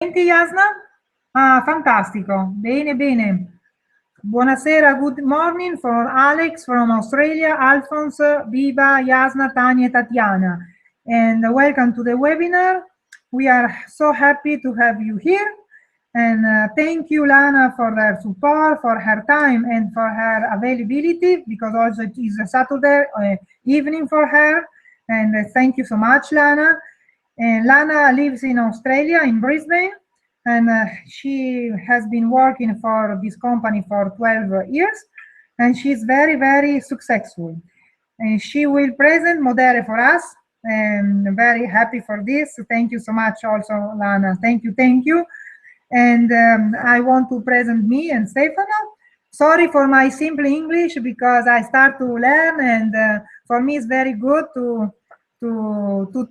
Senti Yasna? Ah, fantastico. Bene, bene. Buonasera, good morning for Alex from Australia, Alphonse, Viva, Yasna, Tanya, Tatiana. And welcome to the webinar. We are so happy to have you here. And thank you, Lana, for her support, for her time, and for her availability, because also it is a Saturday evening for her. And thank you so much, Lana. And Lana lives in Australia, in Brisbane, and she has been working for this company for 12 years, and she's very, very successful. And she will present Modere for us, and very happy for this. Thank you so much also, Lana. Thank you, thank you. And I want to present me and Stefano. Sorry for my simple English, because I start to learn, and for me it's very good to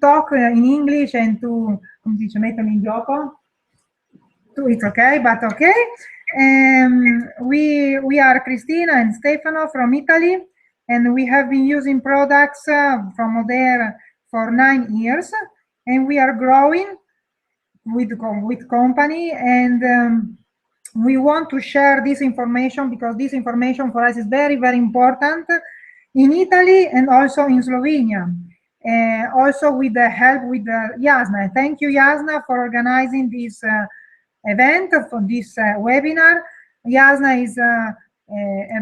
talk in English and to, come si dice, mettermi in gioco. It's okay, but okay. We are Cristina and Stefano from Italy, and we have been using products from Modere for 9 years, and we are growing with company, and we want to share this information because this information for us is very, very important in Italy and also in Slovenia. Also with the help with Yasna. Thank you, Yasna, for organizing this event, for this webinar. Yasna is a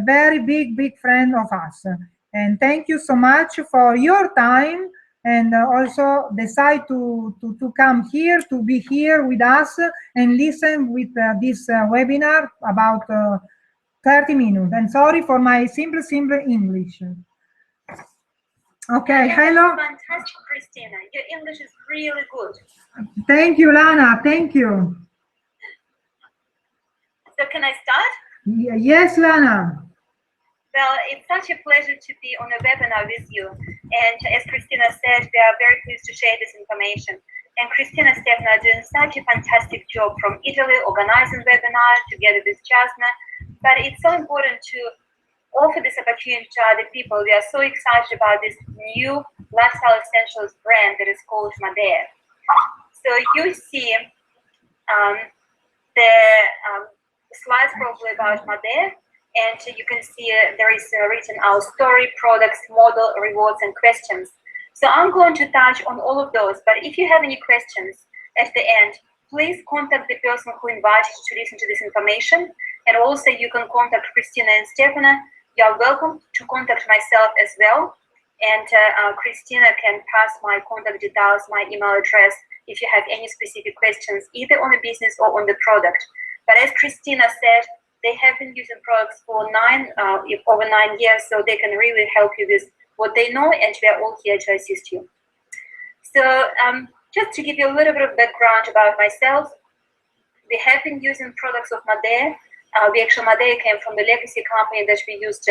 very big friend of us. And thank you so much for your time, and also decide to come here, to be here with us and listen with this webinar about 30 minutes. And sorry for my simple English. Okay, hello. Fantastic, Christina. Your English is really good. Thank you, Lana. Thank you. So can I start? Yes, Lana. Well, it's such a pleasure to be on a webinar with you. And as Christina said, we are very pleased to share this information. And Christina and Stefano are doing such a fantastic job from Italy, organizing webinar together with Jasna. But it's so important to offer this opportunity to other people. We are so excited about this new lifestyle essentials brand that is called Modere. So you see the slides probably about Modere, and you can see there is written our story, products, model, rewards, and questions. So I'm going to touch on all of those, but if you have any questions at the end, please contact the person who invited you to listen to this information, and also you can contact Christina and Stefano. You are welcome to contact myself as well, and Christina can pass my contact details, my email address, if you have any specific questions, either on the business or on the product. But as Christina said, they have been using products for over 9 years, so they can really help you with what they know, and we are all here to assist you. So just to give you a little bit of background about myself, we have been using products of Modere. Modere came from the legacy company that we used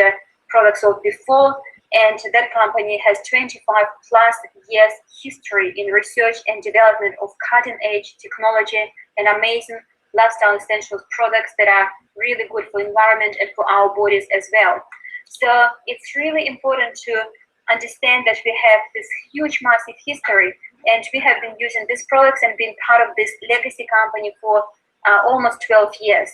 products of before, and that company has 25+ years history in research and development of cutting-edge technology and amazing lifestyle essentials products that are really good for environment and for our bodies as well. So it's really important to understand that we have this huge, massive history, and we have been using these products and been part of this legacy company for almost 12 years.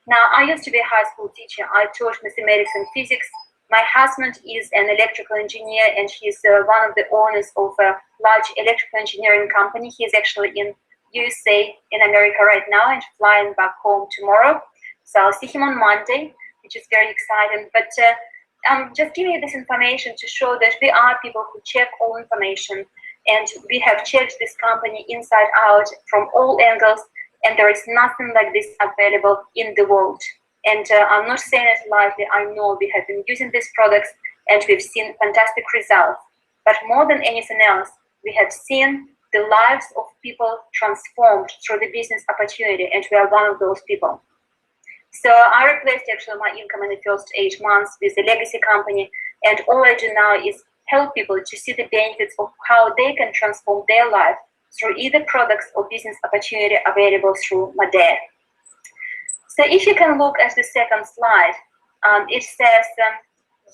Now, I used to be a high school teacher. I taught mathematics and physics. My husband is an electrical engineer, and he's one of the owners of a large electrical engineering company. He's actually in USA, in America right now, and flying back home tomorrow. So I'll see him on Monday, which is very exciting. But I'm just giving you this information to show that we are people who check all information, and we have checked this company inside out from all angles, and there is nothing like this available in the world. And I'm not saying it lightly. I know we have been using these products, and we've seen fantastic results. But more than anything else, we have seen the lives of people transformed through the business opportunity, and we are one of those people. So I replaced actually my income in the first 8 months with a legacy company, and all I do now is help people to see the benefits of how they can transform their life through either products or business opportunity available through Modere. So if you can look at the second slide, it says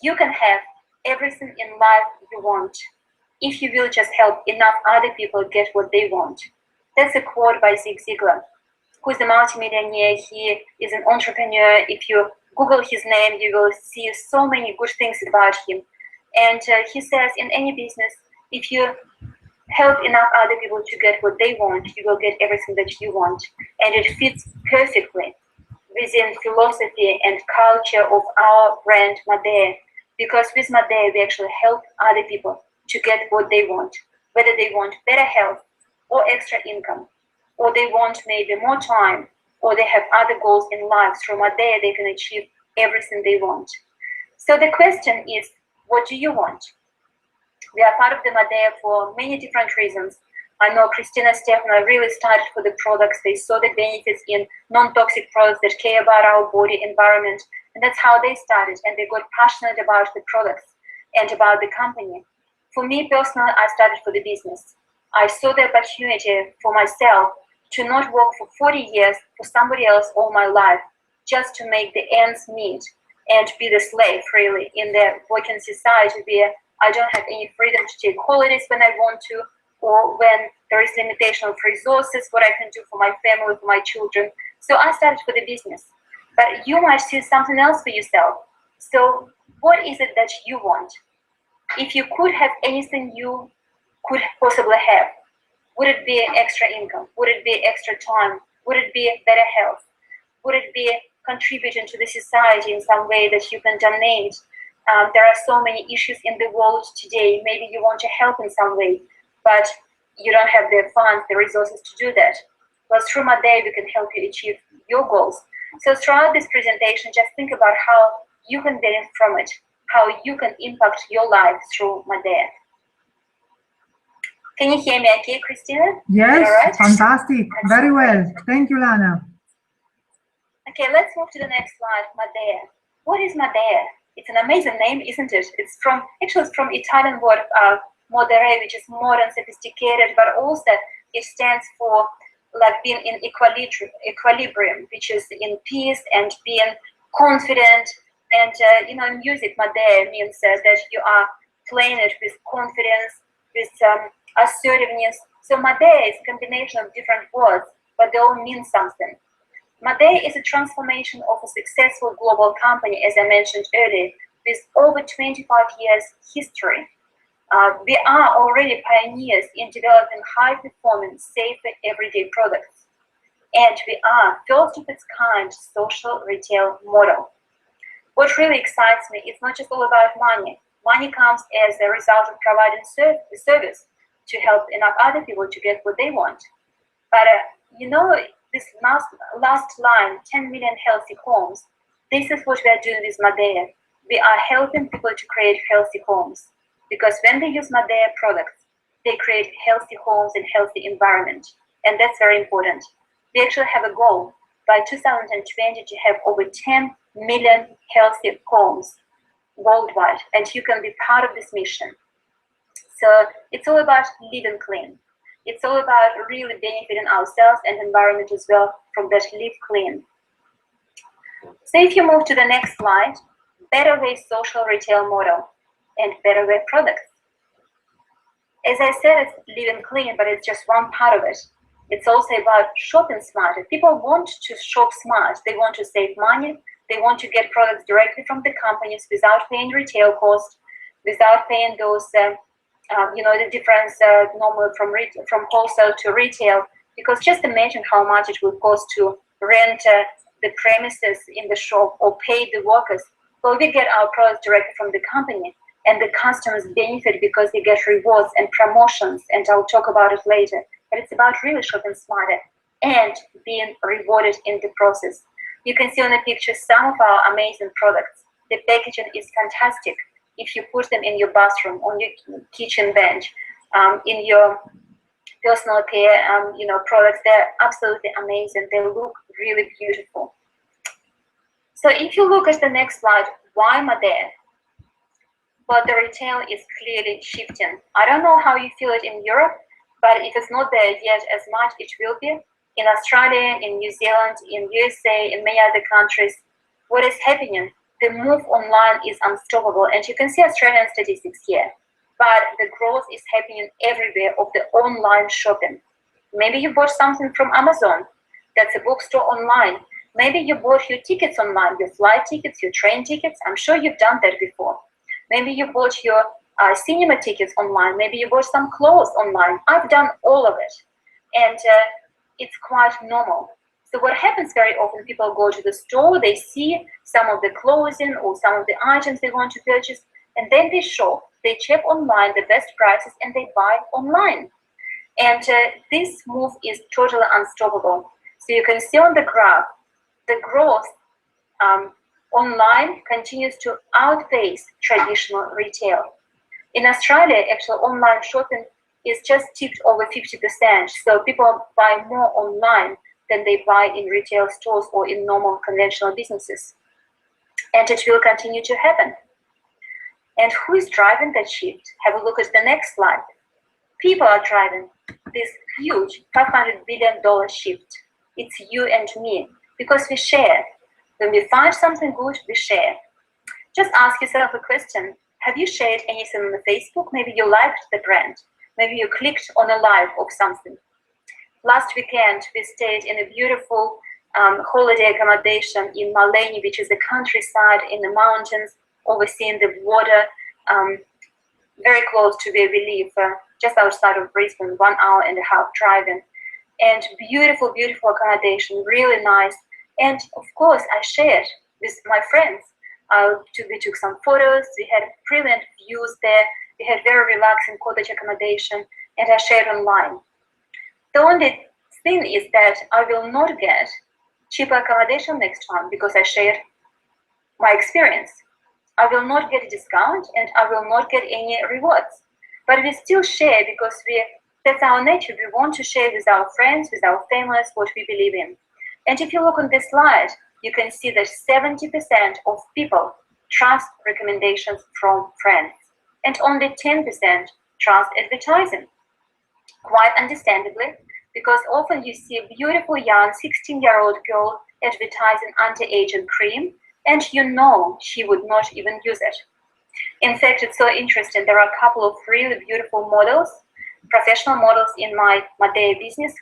you can have everything in life you want if you will just help enough other people get what they want. That's a quote by Zig Ziglar. who is a multimillionaire. He is an entrepreneur. If you Google his name, you will see so many good things about him. And he says, in any business, if you help enough other people to get what they want, you will get everything that you want. And it fits perfectly within philosophy and culture of our brand Modere, because with Modere we actually help other people to get what they want, whether they want better health or extra income, or they want maybe more time, or they have other goals in life. Through Modere they can achieve everything they want. So the question is, what do you want? We are part of the Modere for many different reasons. I know Christina Stefano really started for the products. They saw the benefits in non-toxic products that care about our body, environment, and that's how they started. And they got passionate about the products and about the company. For me personally, I started for the business. I saw the opportunity for myself to not work for 40 years for somebody else all my life, just to make the ends meet and be the slave really in the working society where I don't have any freedom to take holidays when I want to, or when there is limitation of resources, what I can do for my family, for my children. So I started for the business. But you might see something else for yourself. So what is it that you want? If you could have anything you could possibly have, would it be extra income? Would it be extra time? Would it be better health? Would it be contributing to the society in some way that you can donate? There are so many issues in the world today. Maybe you want to help in some way, but you don't have the funds, the resources to do that. Well, through Modere, we can help you achieve your goals. So throughout this presentation, just think about how you can benefit from it, how you can impact your life through Modere. Can you hear me okay, Christina? Yes, right? fantastic. Very well. Thank you, Lana. Okay, let's move to the next slide, Modere. What is Modere? It's an amazing name, isn't it? It's from Italian word modere, which is modern, sophisticated, but also it stands for like being in equilibrium, which is in peace and being confident. And in music, Modere means that you are playing it with confidence, with assertiveness. So Modere is a combination of different words, but they all mean something. Modere is a transformation of a successful global company, as I mentioned earlier, with over 25 years history. We are already pioneers in developing high-performing, safer, everyday products. And we are first of its kind social retail model. What really excites me is not just all about money. Money comes as a result of providing service to help enough other people to get what they want. But this last line, 10 million healthy homes, this is what we are doing with Modere. We are helping people to create healthy homes. Because when they use Modere products, they create healthy homes and healthy environment. And that's very important. We actually have a goal by 2020 to have over 10 million healthy homes worldwide. And you can be part of this mission. So it's all about living clean. It's all about really benefiting ourselves and environment as well from that live clean. So if you move to the next slide, better way social retail model and better way products. As I said, it's living clean, but it's just one part of it. It's also about shopping smart. If people want to shop smart, they want to save money, they want to get products directly from the companies without paying retail costs, without paying those the difference normally from wholesale to retail, because just imagine how much it will cost to rent the premises in the shop or pay the workers. Well, we get our products directly from the company, and the customers benefit because they get rewards and promotions, and I'll talk about it later. But it's about really shopping smarter and being rewarded in the process. You can see on the picture some of our amazing products. The packaging is fantastic. If you put them in your bathroom, on your kitchen bench, in your personal care, products, they're absolutely amazing. They look really beautiful. So if you look at the next slide, why Modere? Well, the retail is clearly shifting. I don't know how you feel it in Europe, but if it's not there yet as much, it will be. In Australia, in New Zealand, in USA, in many other countries, what is happening? The move online is unstoppable, and you can see Australian statistics here. But the growth is happening everywhere of the online shopping. Maybe you bought something from Amazon. That's a bookstore online. Maybe you bought your tickets online, your flight tickets, your train tickets. I'm sure you've done that before. Maybe you bought your cinema tickets online. Maybe you bought some clothes online. I've done all of it. And it's quite normal. So what happens very often, people go to the store, they see some of the clothing or some of the items they want to purchase, and then they shop, they check online the best prices, and they buy online. And this move is totally unstoppable. So you can see on the graph, the growth online continues to outpace traditional retail. In Australia, actually, online shopping is just tipped over 50%. So people buy more online than they buy in retail stores or in normal conventional businesses. And it will continue to happen. And who is driving that shift? Have a look at the next slide. People are driving this huge $500 billion shift. It's you and me, because we share. When we find something good, we share. Just ask yourself a question. Have you shared anything on the Facebook? Maybe you liked the brand. Maybe you clicked on a live of something. Last weekend, we stayed in a beautiful holiday accommodation in Modere, which is a countryside in the mountains, overseeing the water, very close to where we live, just outside of Brisbane, 1 hour and a half driving. And beautiful, beautiful accommodation, really nice. And of course, I shared with my friends. We took some photos, we had brilliant views there, we had very relaxing cottage accommodation, and I shared online. The only thing is that I will not get cheaper accommodation next time because I shared my experience. I will not get a discount and I will not get any rewards. But we still share because that's our nature. We want to share with our friends, with our families, what we believe in. And if you look on this slide, you can see that 70% of people trust recommendations from friends and only 10% trust advertising. Quite understandably, because often you see a beautiful young 16-year-old girl advertising anti-aging cream, and you know she would not even use it. In fact, it's so interesting. There are a couple of really beautiful models, professional models in my Modere business,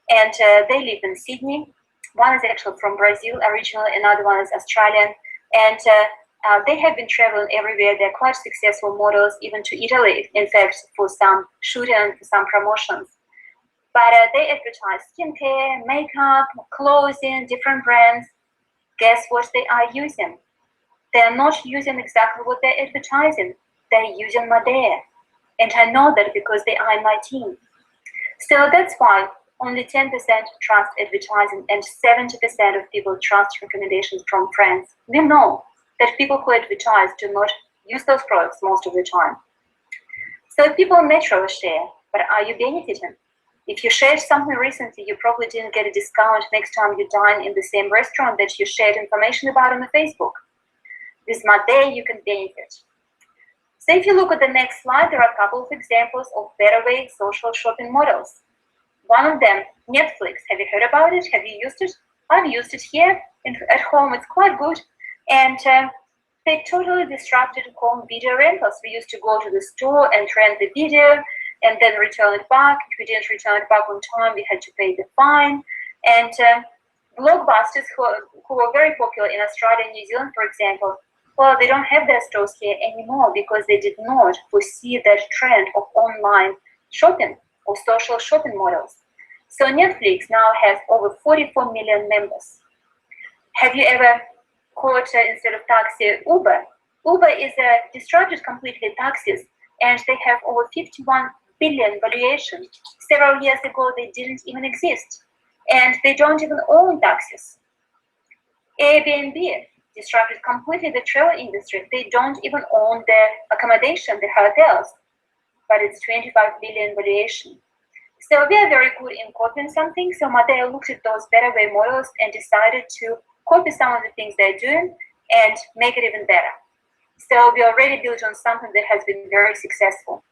and they live in Sydney. One is actually from Brazil originally, another one is Australian, and they have been traveling everywhere. They're quite successful models, even to Italy, in fact, for some shooting and for some promotions. But they advertise skincare, makeup, clothing, different brands. Guess what they are using? They're not using exactly what they're advertising. They're using Modere. And I know that because they are in my team. So that's why only 10% trust advertising and 70% of people trust recommendations from friends. We know that people who advertise do not use those products most of the time. So people naturally share, but are you benefiting? If you shared something recently, you probably didn't get a discount next time you dine in the same restaurant that you shared information about on the Facebook. With Modere, you can benefit. So if you look at the next slide, there are a couple of examples of better way social shopping models. One of them, Netflix. Have you heard about it? Have you used it? I've used it here at home. It's quite good. And they totally disrupted home video rentals. We used to go to the store and rent the video and then return it back. If we didn't return it back on time, we had to pay the fine. And blockbusters who were very popular in Australia and New Zealand, for example, well, they don't have their stores here anymore because they did not foresee that trend of online shopping or social shopping models. So Netflix now has over 44 million members. Have you ever caught instead of taxi, Uber? Uber is disrupted completely taxis, and they have over 51 billion valuation. Several years ago, they didn't even exist, and they don't even own taxis. Airbnb disrupted completely the travel industry. They don't even own the accommodation, the hotels, but it's 25 billion valuation. So we are very good in copying something. So Modere looked at those better way models and decided to copy some of the things they're doing and make it even better. So we already built on something that has been very successful.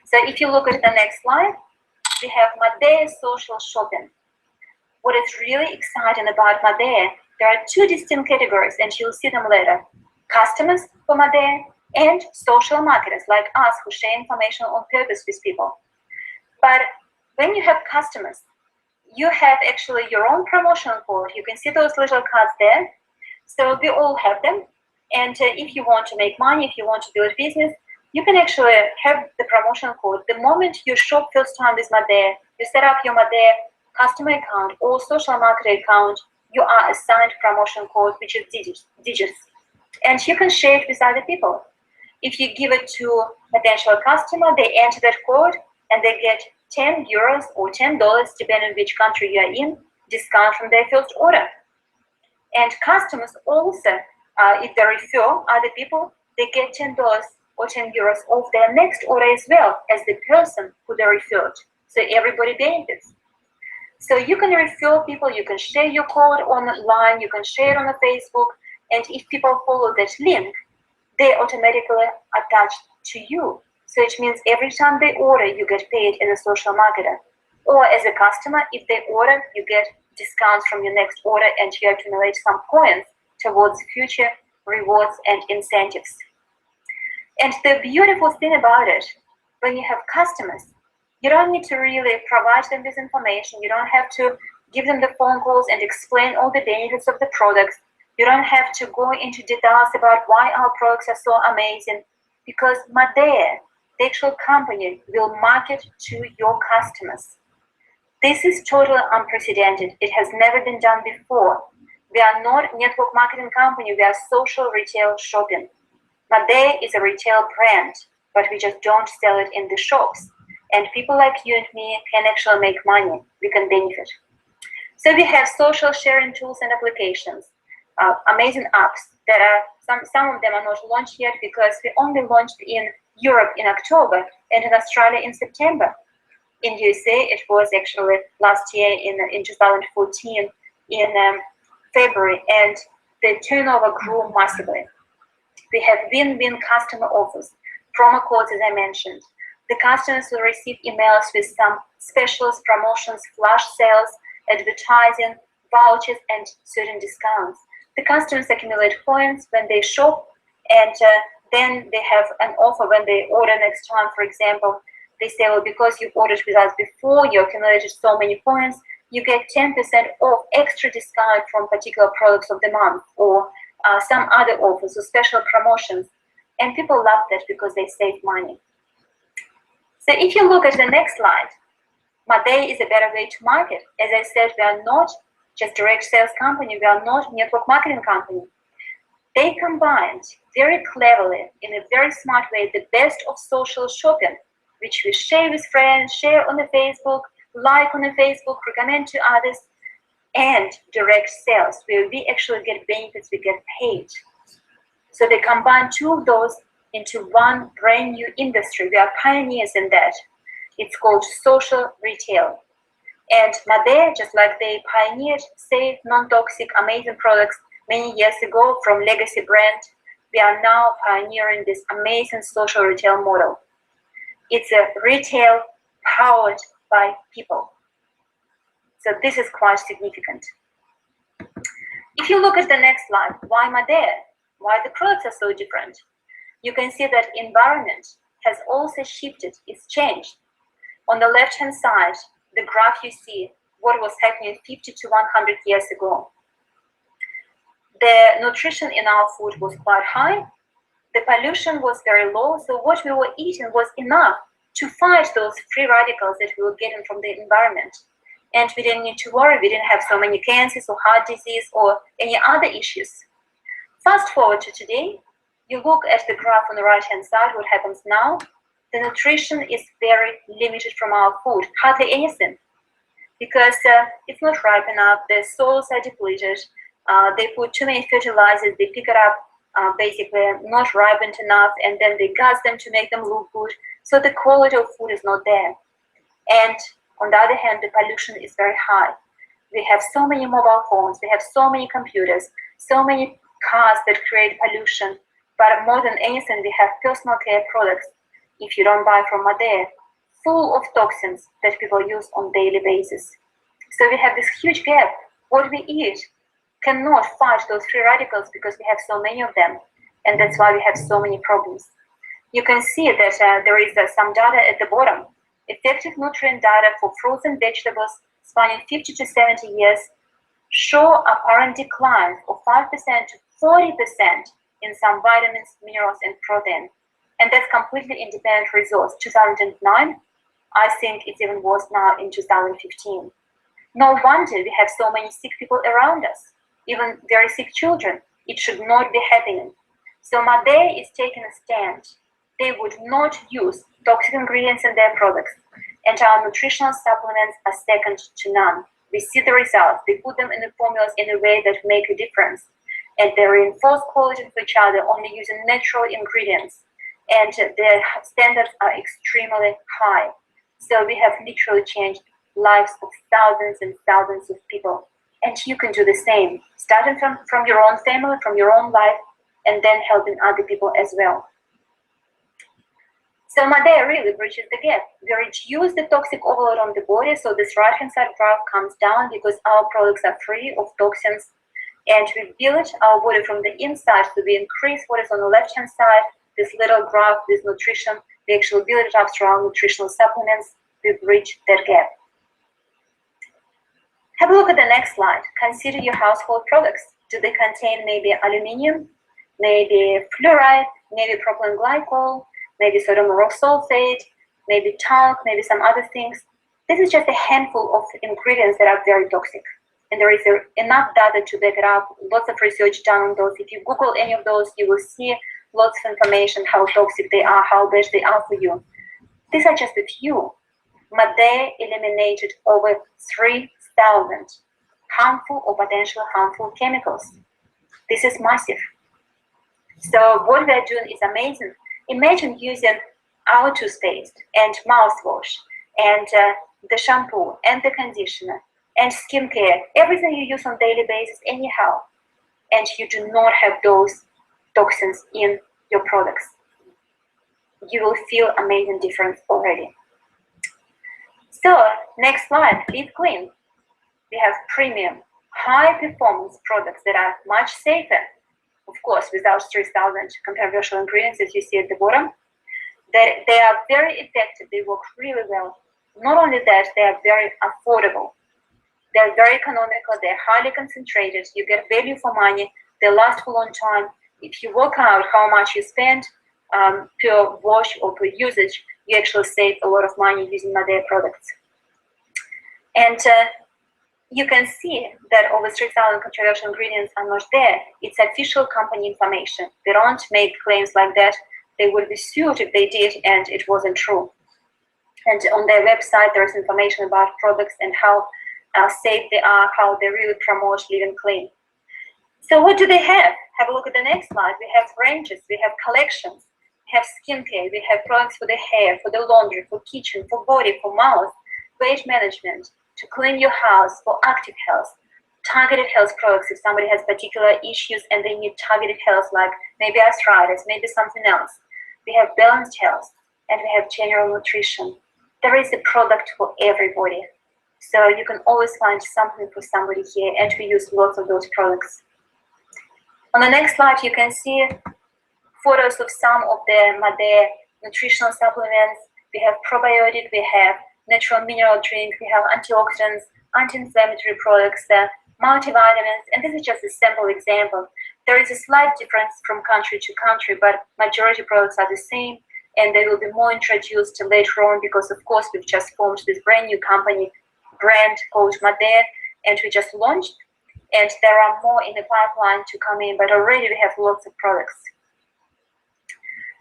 So if you look at the next slide, we have Modere social shopping. What is really exciting about Modere, there are two distinct categories, and you'll see them later. Customers for Modere and social marketers like us who share information on purpose with people. But when you have customers, you have actually your own promotional code. You can see those little cards there. So we all have them. And if you want to make money, if you want to build business, you can actually have the promotional code. The moment you shop first time with Modere, you set up your Modere customer account or social marketing account, you are assigned promotion code, which is digits. And you can share it with other people. If you give it to a potential customer, they enter that code and they get €10 or $10, depending on which country you are in, discount from their first order. And customers also, if they refer other people, they get $10 or €10 off their next order as well as the person who they referred. So everybody benefits. So you can refer people, you can share your code online, you can share it on Facebook, and if people follow that link, they automatically attach to you. So it means every time they order, you get paid as a social marketer. Or as a customer, if they order, you get discounts from your next order and you accumulate some points towards future rewards and incentives. And the beautiful thing about it, when you have customers, you don't need to really provide them with information. You don't have to give them the phone calls and explain all the benefits of the products. You don't have to go into details about why our products are so amazing, because Modere, the actual company, will market to your customers. This is totally unprecedented. It has never been done before. We are not a network marketing company. We are social retail shopping. Modere is a retail brand, but we just don't sell it in the shops. And people like you and me can actually make money. We can benefit. So we have social sharing tools and applications, amazing apps that are, some of them are not launched yet because we only launched in Europe in October and in Australia in September. In USA, it was actually last year in 2014 in February, and the turnover grew massively. We have win-win customer offers, promo codes, as I mentioned. The customers will receive emails with some specials, promotions, flash sales, advertising, vouchers, and certain discounts. The customers accumulate points when they shop, and then they have an offer when they order next time. For example, they say, well, because you ordered with us before, you accumulated so many points, you get 10% off extra discount from particular products of the month, or some other offers or special promotions. And people love that because they save money. So if you look at the next slide, Modere is a better way to market. As I said, we are not just direct sales company, we are not network marketing company. They combined very cleverly, in a very smart way, the best of social shopping, which we share with friends, share on the Facebook, like on the Facebook, recommend to others, and direct sales, where we actually get benefits, we get paid. So they combine two of those into one brand new industry. We are pioneers in that. It's called social retail. And Modere, just like they pioneered safe, non-toxic, amazing products many years ago from legacy brand, we are now pioneering this amazing social retail model. It's a retail powered by people. So this is quite significant. If you look at the next slide, why Modere? Why the products are so different? You can see that environment has also shifted, it's changed. On the left-hand side, the graph you see what was happening 50 to 100 years ago. The nutrition in our food was quite high. The pollution was very low, so what we were eating was enough to fight those free radicals that we were getting from the environment. And we didn't need to worry, we didn't have so many cancers or heart disease or any other issues. Fast forward to today, you look at the graph on the right-hand side, what happens now. The nutrition is very limited from our food, hardly anything, because it's not ripe enough, the soils are depleted, they put too many fertilizers, they pick it up basically not ripened enough, and then they gas them to make them look good, so the quality of food is not there. And on the other hand, the pollution is very high. We have so many mobile phones, we have so many computers, so many cars that create pollution, but more than anything, we have personal care products, if you don't buy from Modere, full of toxins that people use on daily basis. So we have this huge gap. What we eat cannot fight those free radicals because we have so many of them, and that's why we have so many problems. You can see that there is some data at the bottom. Effective nutrient data for fruits and vegetables spanning 50 to 70 years show apparent decline of 5% to 40% in some vitamins, minerals, and protein. And that's completely independent results. 2009, I think it's even worse now in 2015. No wonder we have so many sick people around us, even very sick children. It should not be happening. So Modere is taking a stand. They would not use toxic ingredients in their products, and our nutritional supplements are second to none. We see the results. They put them in the formulas in a way that make a difference, and they reinforce quality with each other only using natural ingredients, and their standards are extremely high. So we have literally changed lives of thousands and thousands of people, and you can do the same, starting from your own family, from your own life, and then helping other people as well. So Modere really bridges the gap. We reduce the toxic overload on the body, so this right-hand side graph comes down because our products are free of toxins, and we build our body from the inside, so we increase what is on the left-hand side, this little graph, this nutrition, we actually build it up through our nutritional supplements, we bridge that gap. Have a look at the next slide. Consider your household products. Do they contain maybe aluminium, maybe fluoride, maybe propylene glycol, maybe sodium lauryl sulfate, maybe talc, maybe some other things? This is just a handful of ingredients that are very toxic. And there is enough data to back it up, lots of research done on those. If you Google any of those, you will see lots of information, how toxic they are, how bad they are for you. These are just a few. Modere eliminated over 3,000 harmful or potentially harmful chemicals. This is massive. So what we are doing is amazing. Imagine using our toothpaste and mouthwash and the shampoo and the conditioner and skincare, everything you use on a daily basis anyhow, and you do not have those toxins in your products. You will feel amazing difference already. So next slide, Live Clean. We have premium, high performance products that are much safer, of course, without 3,000 controversial ingredients, as you see at the bottom. They are very effective, they work really well. Not only that, they are very affordable. They're very economical, they're highly concentrated, you get value for money, they last for a long time. If you work out how much you spend per wash or per usage, you actually save a lot of money using Modere products. And you can see that over 3,000 controversial ingredients are not there. It's official company information. They don't make claims like that. They would be sued if they did and it wasn't true. And on their website, there's information about products and how safe they are, how they really promote living clean. So what do they have? Have a look at the next slide. We have ranges, we have collections, we have skincare, we have products for the hair, for the laundry, for kitchen, for body, for mouth, weight management, to clean your house, for active health, targeted health products if somebody has particular issues and they need targeted health, like maybe arthritis, maybe something else. We have balanced health, and we have general nutrition. There is a product for everybody. So you can always find something for somebody here, and we use lots of those products. On the next slide, you can see photos of some of the Modere nutritional supplements. We have probiotic, we have natural mineral drink, we have antioxidants, anti-inflammatory products, multivitamins, and this is just a sample example. There is a slight difference from country to country, but majority products are the same, and they will be more introduced later on because, of course, we've just formed this brand new company brand called Modere, and we just launched, and there are more in the pipeline to come in, but already we have lots of products.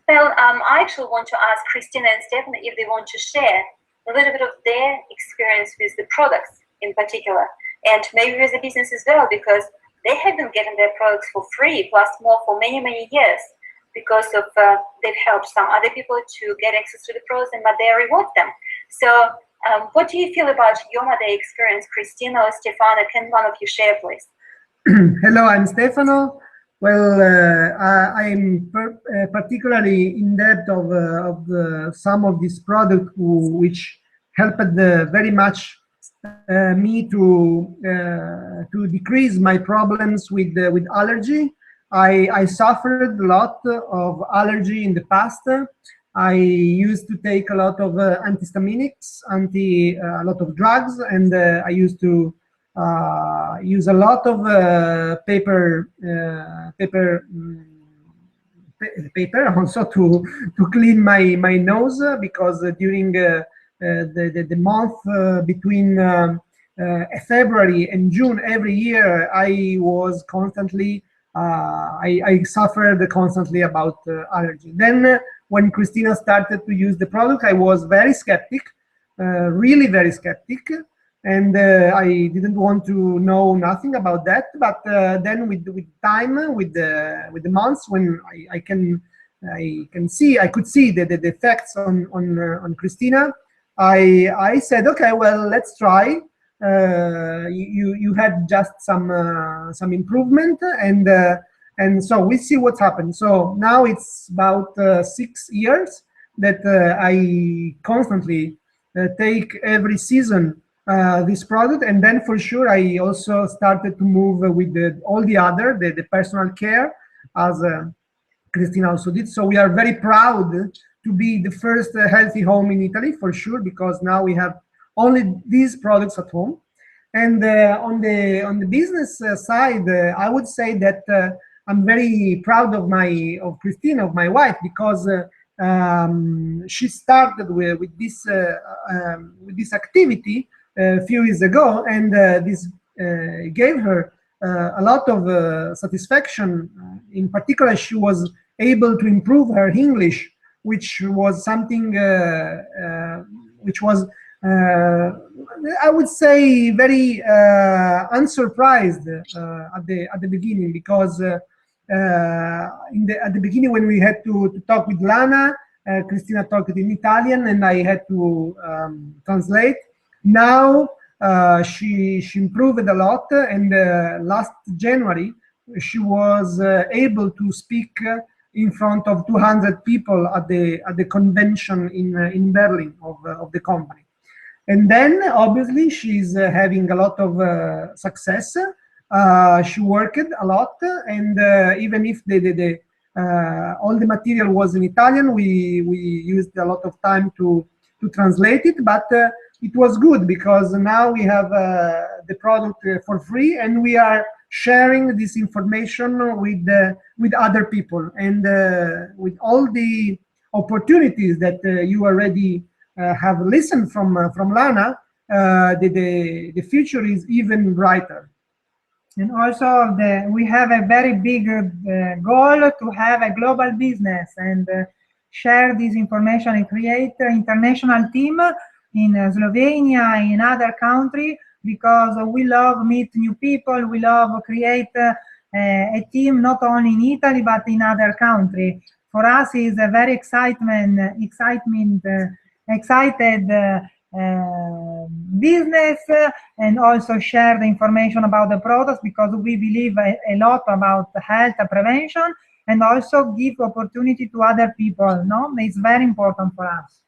Well, I actually want to ask Christina and Stephanie if they want to share a little bit of their experience with the products in particular, and maybe with the business as well, because they have been getting their products for free, plus more for many, many years, because of they've helped some other people to get access to the products, and Modere rewards them. So what do you feel about your Modere experience, Christina or Stefano? Can one of you share, please? Hello, I'm Stefano. Well, I'm particularly in depth of some of these products which helped very much me to decrease my problems with allergy. I suffered a lot of allergy in the past, I used to take a lot of antihistaminics, a lot of drugs, and I used to use a lot of paper also to clean my nose, because during the month between February and June every year, I was constantly I suffered constantly about allergy. Then when Christina started to use the product, I was very skeptic, really very skeptic, and I didn't want to know nothing about that. But then with time, with the months, when I could see the effects on Christina, I said, okay, well, let's try. You had just some improvement, and so we see what's happened. So now it's about 6 years that I constantly take every season this product, and then for sure I also started to move with all the personal care, as Christina also did. So we are very proud to be the first healthy home in Italy, for sure, because now we have only these products at home. And on the business side, I would say that I'm very proud of Christina, of my wife, because she started with this activity a few years ago, and this gave her a lot of satisfaction. In particular, she was able to improve her English, which was something which was, I would say, very unsurprised at the beginning, because at the beginning, when we had to talk with Lana, Christina talked in Italian, and I had to translate. Now she improved a lot, and last January she was able to speak in front of 200 people at the convention in Berlin of the company. And then obviously she's having a lot of success. She worked a lot, and even if all the material was in Italian, we used a lot of time to translate it, but it was good, because now we have the product for free, and we are sharing this information with other people, and with all the opportunities that you already have listened from Lana, the future is even brighter. And also, we have a very big goal to have a global business and share this information and create an international team in Slovenia, in other countries, because we love meet new people. We love create a team not only in Italy but in other countries. For us, is a very excited business, and also share the information about the products, because we believe a lot about health prevention, and also give opportunity to other people. No, it's very important for us.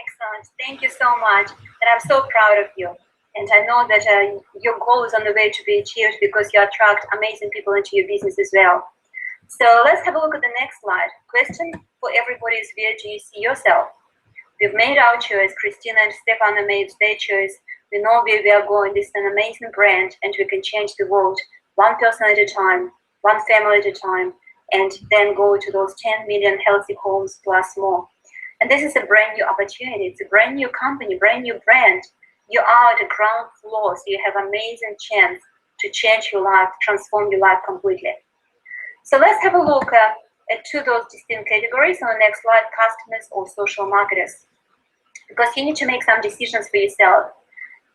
Excellent. Thank you so much. And I'm so proud of you. And I know that your goal is on the way to be achieved, because you attract amazing people into your business as well. So let's have a look at the next slide. Question for everybody is, where do you see yourself? We've made our choice. Christina and Stefano made their choice. We know where we are going. This is an amazing brand, and we can change the world one person at a time, one family at a time, and then go to those 10 million healthy homes plus more. And this is a brand new opportunity. It's a brand new company, brand new brand. You are at the ground floor, so you have amazing chance to change your life, transform your life completely. So let's have a look at two of those distinct categories on the next slide: customers or social marketers. Because you need to make some decisions for yourself.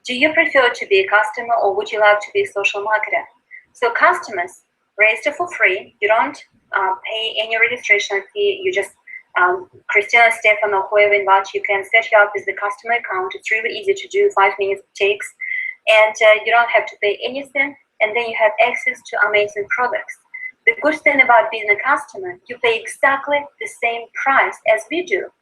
Do you prefer to be a customer, or would you like to be a social marketer? So customers, register for free. You don't pay any registration fee. You just, Christina, Stefano, whoever invites you, can set you up with the customer account. It's really easy to do, 5 minutes it takes. And you don't have to pay anything. And then you have access to amazing products. The good thing about being a customer, you pay exactly the same price as we do.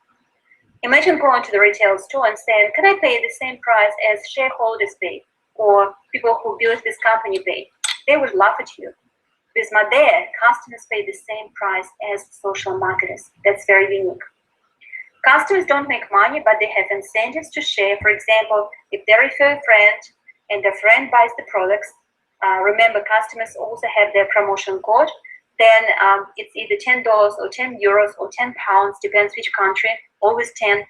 Imagine going to the retail store and saying, can I pay the same price as shareholders pay, or people who build this company pay? They would laugh at you. With Modere, customers pay the same price as social marketers. That's very unique. Customers don't make money, but they have incentives to share. For example, if they refer a friend and the friend buys the products, remember customers also have their promotion code, then it's either $10 or €10 or £10, depends which country, always 10.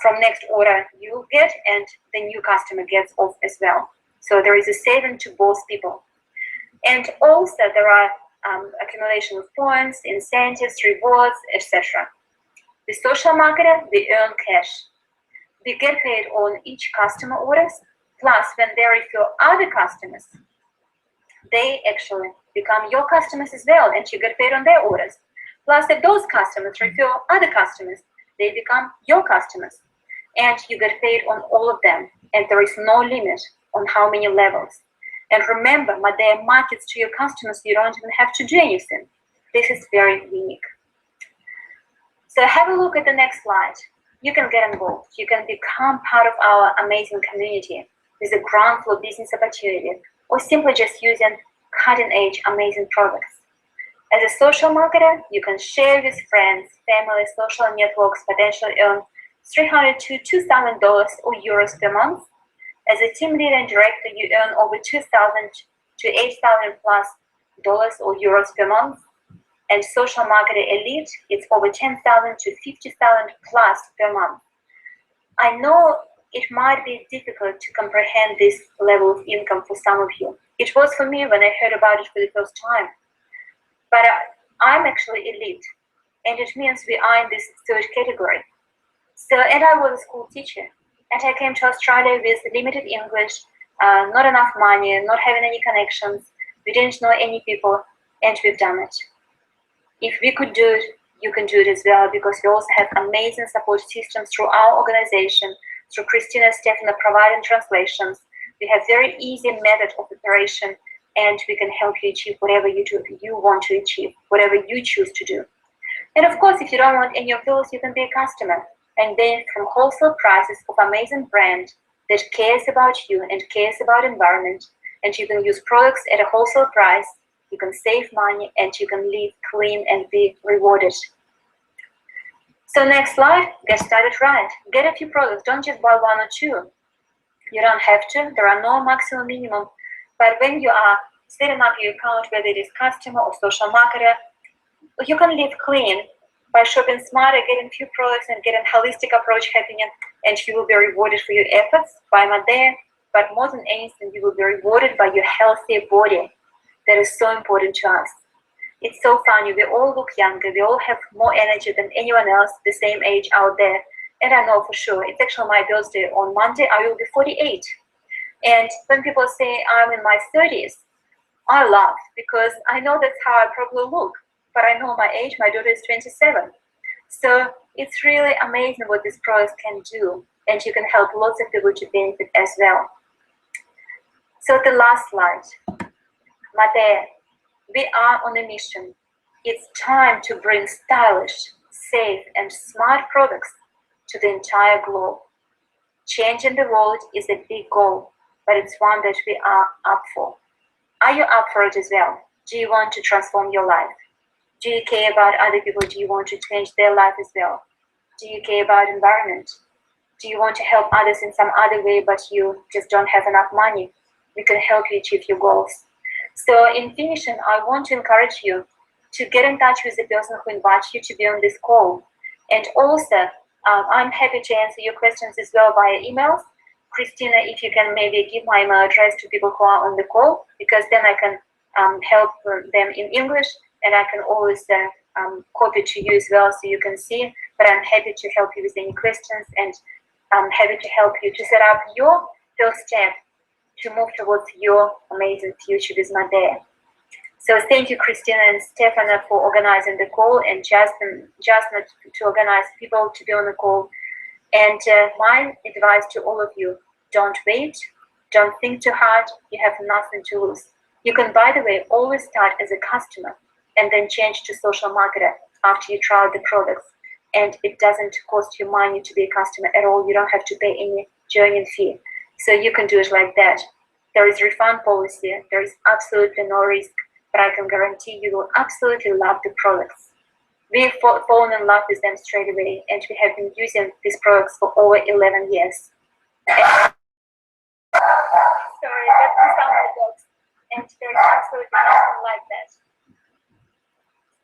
From next order you get and the new customer gets off as well. So there is a saving to both people. And also there are accumulation of points, incentives, rewards, etc. The social marketer, we earn cash. We get paid on each customer orders, plus when they refer other customers, they actually become your customers as well, and you get paid on their orders. Plus if those customers refer other customers, they become your customers, and you get paid on all of them, and there is no limit on how many levels. And remember, Modere markets to your customers, you don't even have to do anything. This is very unique. So have a look at the next slide. You can get involved. You can become part of our amazing community with a ground floor business opportunity, or simply just using cutting-edge amazing products. As a social marketer, you can share with friends, family, social networks, potentially earn $300 to $2,000 or euros per month. As a team leader and director, you earn over $2,000 to $8,000 plus dollars or euros per month. And social marketer elite, it's over $10,000 to $50,000 plus per month. I know it might be difficult to comprehend this level of income for some of you. It was for me when I heard about it for the first time. But I'm actually elite, and it means we are in this third category. So, and I was a school teacher, and I came to Australia with limited English, not enough money, not having any connections. We didn't know any people, and we've done it. If we could do it, you can do it as well, because we also have amazing support systems through our organization, through Christina and Stefano providing translations. We have very easy method of operation, and we can help you achieve whatever you want to achieve, whatever you choose to do. And of course, if you don't want any of those, you can be a customer and benefit from wholesale prices of amazing brand that cares about you and cares about environment, and you can use products at a wholesale price. You can save money, and you can live clean and be rewarded. So next slide, get started right. Get a few products, don't just buy one or two. You don't have to, there are no maximum minimum. But when you are setting up your account, whether it is customer or social marketer, you can live clean by shopping smarter, getting few products and getting holistic approach happening, and you will be rewarded for your efforts by Modere. But more than anything, you will be rewarded by your healthier body. That is so important to us. It's so funny, we all look younger, we all have more energy than anyone else the same age out there. And I know for sure, it's actually my birthday on Monday, I will be 48. And when people say I'm in my 30s, I laugh, because I know that's how I probably look. But I know my age, my daughter is 27. So it's really amazing what these products can do, and you can help lots of people to benefit as well. So the last slide. Modere, we are on a mission. It's time to bring stylish, safe, and smart products to the entire globe. Changing the world is a big goal, but it's one that we are up for. Are you up for it as well? Do you want to transform your life? Do you care about other people? Do you want to change their life as well? Do you care about environment? Do you want to help others in some other way, but you just don't have enough money? We can help you achieve your goals. So in finishing, I want to encourage you to get in touch with the person who invites you to be on this call. And also, I'm happy to answer your questions as well via emails. Christina, if you can maybe give my email address to people who are on the call, because then I can help them in English, and I can always copy to you as well so you can see. But I'm happy to help you with any questions, and I'm happy to help you to set up your first step to move towards your amazing future with Modere. So thank you, Christina and Stefano, for organizing the call, and Jasmine to organize people to be on the call. And my advice to all of you, don't wait, don't think too hard, you have nothing to lose. You can, by the way, always start as a customer and then change to social marketer after you try the products. And it doesn't cost you money to be a customer at all. You don't have to pay any joining fee. So you can do it like that. There is refund policy. There is absolutely no risk. but I can guarantee you will absolutely love the products. We've fallen in love with them straight away, and we have been using these products for over 11 years. Sorry, that's the sound of the dogs, and there is absolutely nothing like that.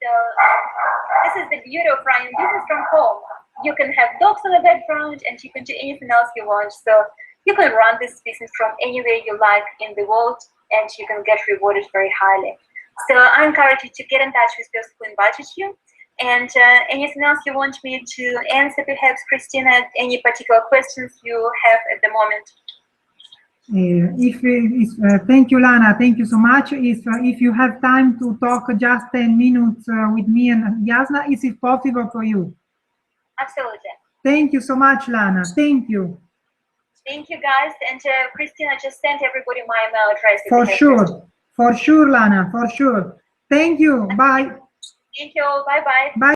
So this is the beauty of running business from home. You can have dogs in the background, and you can do anything else you want. So you can run this business from anywhere you like in the world, and you can get rewarded very highly. So I encourage you to get in touch with those who invited you. And anything else you want me to answer, perhaps, Christina? Any particular questions you have at the moment? Thank you, Lana. Thank you so much. If you have time to talk just 10 minutes with me and Jasna, is it possible for you? Absolutely. Thank you so much, Lana. Thank you. Thank you, guys. And Christina just sent everybody my email address. For sure. For sure, Lana. For sure. Thank you. Bye. Thank you all. Bye-bye. Bye.